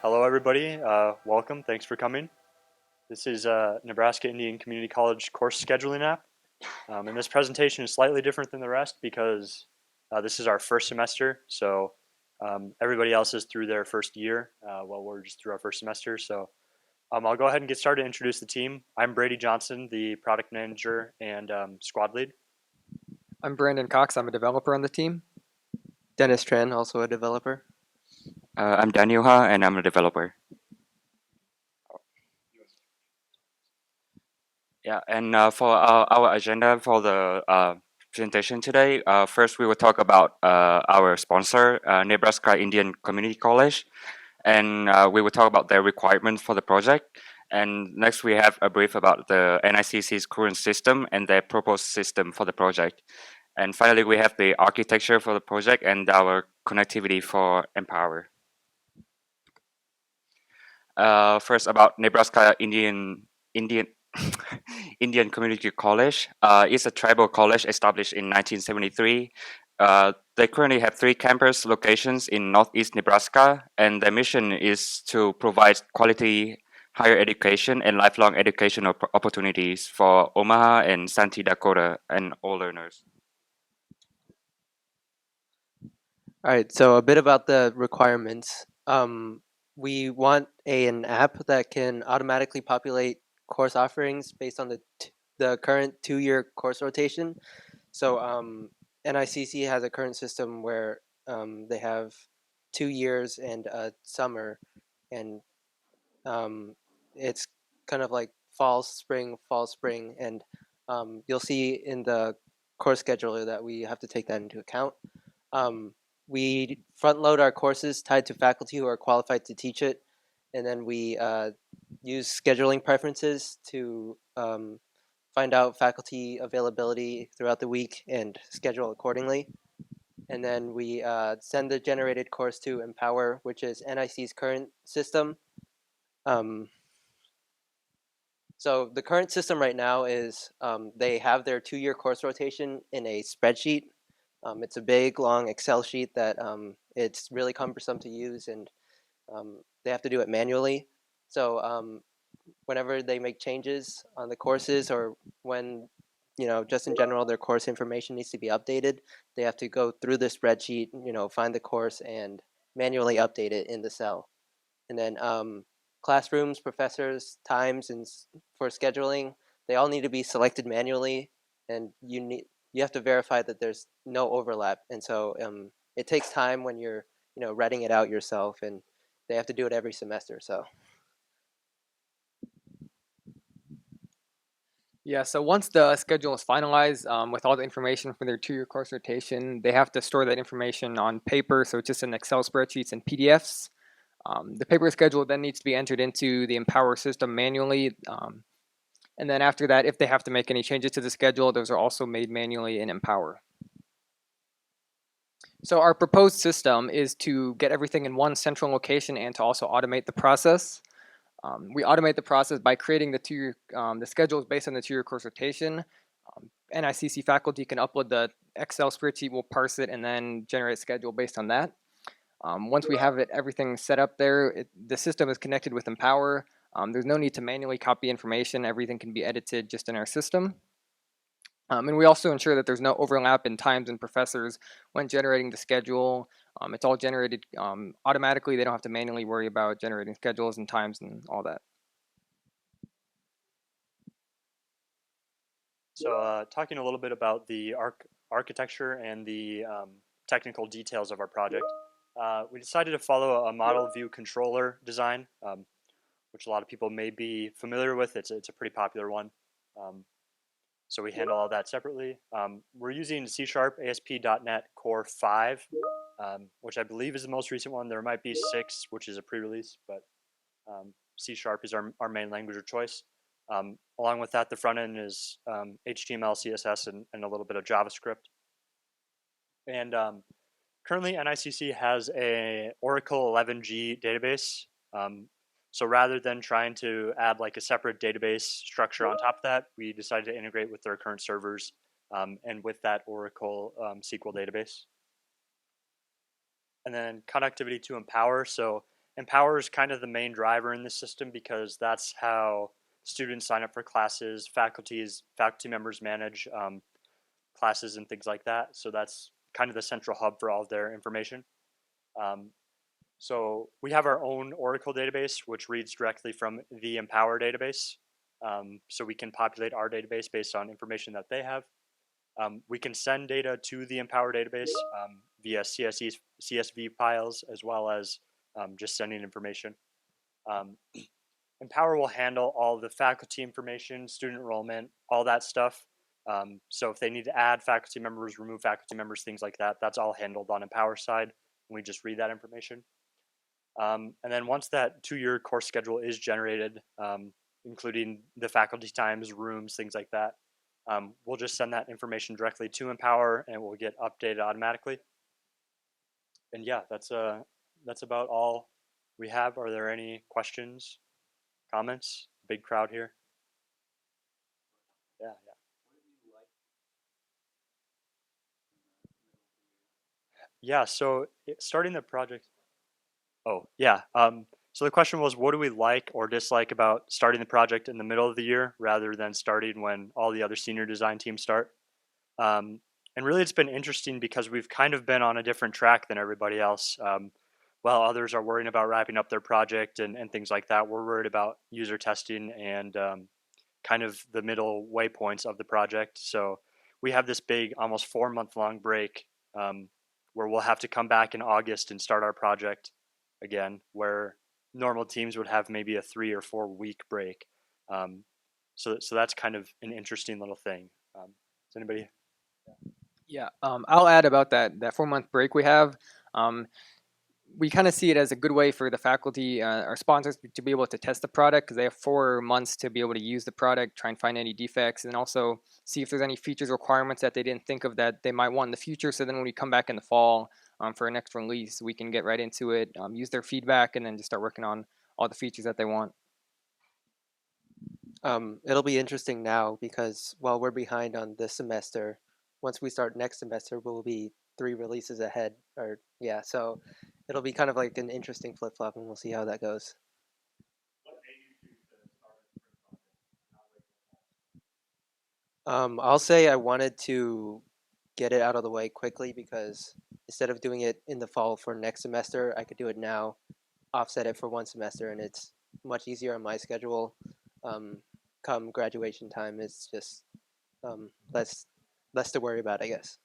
Hello, everybody. Welcome. Thanks for coming. This is Nebraska-Indian Community College course scheduling app. And this presentation is slightly different than the rest because this is our first semester. So everybody else is through their first year while we're just through our first semester. So I'll go ahead and get started to introduce the team. I'm Brady Johnson, the product manager and squad lead. I'm Brandon Cox. I'm a developer on the team. Dennis Tran, also a developer. I'm Daniel Ha, and I'm a developer. Yeah, and for our agenda for the presentation today, first we will talk about our sponsor, Nebraska Indian Community College, and we will talk about their requirements for the project. And next we have a brief about the NICC's current system and their proposed system for the project. And finally, we have the architecture for the project and our connectivity for Empower. First about Nebraska Indian Indian Community College. It's a tribal college established in 1973. They currently have 3 campus locations in Northeast Nebraska, and their mission is to provide quality higher education and lifelong educational opportunities for Omaha and Santee Dakota and all learners. All right, so a bit about the requirements. We want an app that can automatically populate course offerings based on the current 2-year course rotation. So NICC has a current system where they have 2 years and a summer, and it's kind of like fall, spring, and you'll see in the course scheduler that we have to take that into account. We front load our courses tied to faculty who are qualified to teach it, and then we use scheduling preferences to find out faculty availability throughout the week and schedule accordingly. And then we send the generated course to Empower, which is NIC's current system. So the current system right now is they have their 2-year course rotation in a spreadsheet. It's a big, long Excel sheet that it's really cumbersome to use, and they have to do it manually. So whenever they make changes on the courses, or when, just in general, their course information needs to be updated, they have to go through the spreadsheet, find the course and manually update it in the cell. And then classrooms, professors, times, and for scheduling, they all need to be selected manually, and you have to verify that there's no overlap. And so it takes time when you're writing it out yourself, and they have to do it every semester. So Yeah, so once the schedule is finalized with all the information for their 2-year course rotation, they have to store that information on paper, so it's just in Excel spreadsheets and PDFs. The paper schedule then needs to be entered into the Empower system manually. And then after that, if they have to make any changes to the schedule, those are also made manually in Empower. So our proposed system is to get everything in one central location and to also automate the process. We automate the process by creating the schedules based on the 2-year course rotation. NICC faculty can upload the Excel spreadsheet, we'll parse it, and then generate a schedule based on that. Once we have everything set up there, the system is connected with Empower. There's no need to manually copy information. Everything can be edited just in our system. And we also ensure that there's no overlap in times and professors when generating the schedule. It's all generated automatically. They don't have to manually worry about generating schedules and times and all that. So talking a little bit about the architecture and the technical details of our project, we decided to follow a model view controller design, which a lot of people may be familiar with. It's a pretty popular one. So we handle all that separately. We're using C# ASP.NET Core 5, which I believe is the most recent one. There might be 6, which is a pre-release, but C# is our main language of choice. Along with that, the front end is HTML, CSS, and a little bit of JavaScript. And currently, NICC has a Oracle 11G database. So rather than trying to add like a separate database structure on top of that, we decided to integrate with their current servers and with that Oracle SQL database. And then connectivity to Empower. So Empower is kind of the main driver in this system because that's how students sign up for classes, faculty members manage classes and things like that. So that's kind of the central hub for all of their information. So we have our own Oracle database, which reads directly from the Empower database. So we can populate our database based on information that they have. We can send data to the Empower database via CSV files, as well as just sending information. Empower will handle all the faculty information, student enrollment, all that stuff. So if they need to add faculty members, remove faculty members, things like that, that's all handled on Empower side. And we just read that information. And then once that 2-year course schedule is generated, including the faculty times, rooms, things like that, we'll just send that information directly to Empower and we'll get updated automatically. And yeah, that's about all we have. Are there any questions, comments? Big crowd here. Yeah. Yeah, so starting the project. Oh, yeah. So the question was, what do we like or dislike about starting the project in the middle of the year rather than starting when all the other senior design teams start? And really, it's been interesting because we've kind of been on a different track than everybody else. While others are worrying about wrapping up their project and things like that, we're worried about user testing and kind of the middle waypoints of the project. So we have this big, almost 4-month-long break where we'll have to come back in August and start our project again, where normal teams would have maybe a 3 or 4 week break. So that's kind of an interesting little thing. Does anybody? Yeah, I'll add about that 4-month break we have. We kind of see it as a good way for the faculty, our sponsors, to be able to test the product because they have 4 months to be able to use the product, try and find any defects, and also see if there's any features requirements that they didn't think of that they might want in the future. So then when we come back in the fall for our next release, we can get right into it, use their feedback, and then just start working on all the features that they want. It'll be interesting now because while we're behind on this semester, once we start next semester, we'll be 3 releases ahead. Or yeah, so it'll be kind of like an interesting flip flop, and we'll see how that goes. I'll say I wanted to get it out of the way quickly because instead of doing it in the fall for next semester, I could do it now, offset it for 1 semester, and it's much easier on my schedule. Come graduation time, it's just less to worry about, I guess.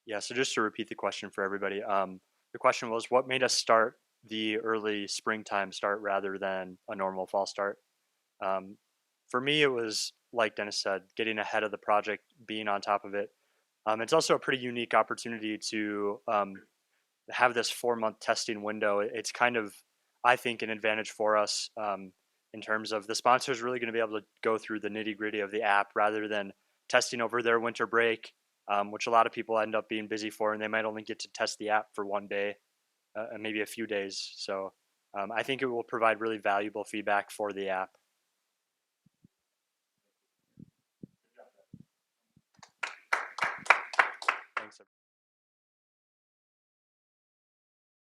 Yeah, so just to repeat the question for everybody, the question was, what made us start the early springtime start rather than a normal fall start? For me, it was, like Dennis said, getting ahead of the project, being on top of it. It's also a pretty unique opportunity to have this 4-month testing window. It's kind of, I think, an advantage for us in terms of the sponsor is really going to be able to go through the nitty gritty of the app rather than testing over their winter break, which a lot of people end up being busy for, and they might only get to test the app for 1 day, maybe a few days. So I think it will provide really valuable feedback for the app.